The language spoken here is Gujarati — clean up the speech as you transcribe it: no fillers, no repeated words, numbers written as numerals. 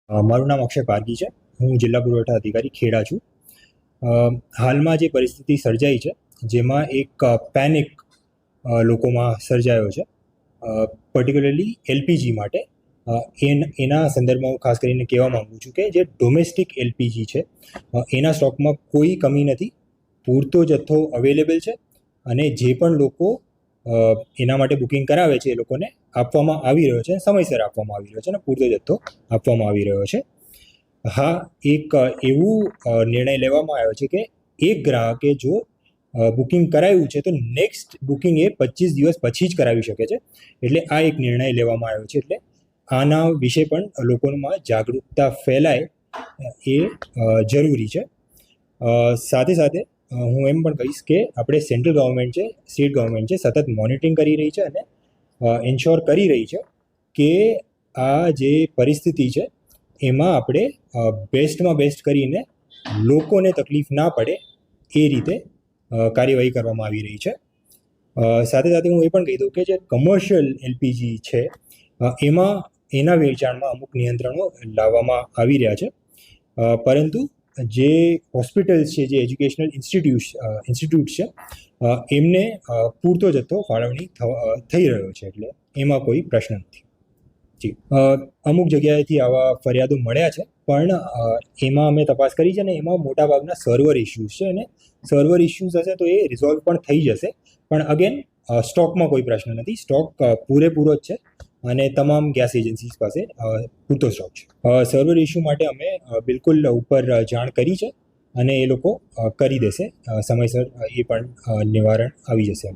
મારું નામ અક્ષય પારગી છે. હું જિલ્લા પુરવઠા અધિકારી ખેડા છું. હાલમાં જે પરિસ્થિતિ સર્જાઈ છે જેમાં એક પેનિક લોકોમાં સર્જાયો છે, પર્ટિક્યુલરલી એલપીજી માટે. એના સંદર્ભમાં હું ખાસ કરીને કહેવા માગું છું કે જે ડોમેસ્ટિક એલપીજી છે એના સ્ટોકમાં કોઈ કમી નથી, પૂરતો જથ્થો અવેલેબલ છે અને જે પણ લોકો એના માટે બુકિંગ કરાવે છે એ લોકોને આપવામાં આવી રહ્યો છે, સમયસર આપવામાં આવી રહ્યો છે અને પૂરતો જથ્થો આપવામાં આવી રહ્યો છે. હા, એક એવું નિર્ણય લેવામાં આવ્યો છે કે એક ગ્રાહકે જો બુકિંગ કરાવ્યું છે તો નેક્સ્ટ બુકિંગ એ 25 દિવસ પછી જ કરાવી શકે છે. એટલે આ એક નિર્ણય લેવામાં આવ્યો છે. એટલે આના વિશે પણ લોકોમાં જાગૃતતા ફેલાય એ જરૂરી છે. સાથે સાથે હું એમ પણ કહીશ કે આપણે સેન્ટ્રલ ગવર્મેન્ટ છે, સ્ટેટ ગવર્મેન્ટ છે, સતત મોનિટરિંગ કરી રહી છે અને એન્શ્યોર કરી રહી છે કે આ જે પરિસ્થિતિ છે એમાં આપણે બેસ્ટમાં બેસ્ટ કરીને લોકોને તકલીફ ના પડે એ રીતે કાર્યવાહી કરવામાં આવી રહી છે. સાથે સાથે હું એ પણ કહી દઉં કે જે કમર્શિયલ એલપીજી છે એમાં એના વેચાણમાં અમુક નિયંત્રણો લાવવામાં આવી રહ્યા છે, પરંતુ જે હોસ્પિટલ્સ છે, જે એજ્યુકેશનલ ઇન્સ્ટિટ્યૂટ છે એમને પૂરતો જથ્થો ફાળવણી થઈ રહ્યો છે, એટલે એમાં કોઈ પ્રશ્ન નથી. જી, અમુક જગ્યાએથી આવા ફરિયાદો મળ્યા છે, પણ એમાં અમે તપાસ કરી છે ને એમાં મોટાભાગના સર્વર ઇસ્યુઝ છે અને સર્વર ઇસ્યુઝ હશે તો એ રિઝોલ્વ પણ થઈ જશે. પણ અગેન સ્ટોકમાં કોઈ પ્રશ્ન નથી, સ્ટોક પૂરેપૂરો જ છે અને તમામ ગેસ એજન્સીઝ પાસે પૂરતો સ્ટોક છે. સર્વર ઇસ્યુ માટે અમે બિલકુલ ઉપર જાણ કરી છે અને એ લોકો કરી દેશે સમયસર, એ પણ નિવારણ આવી જશે.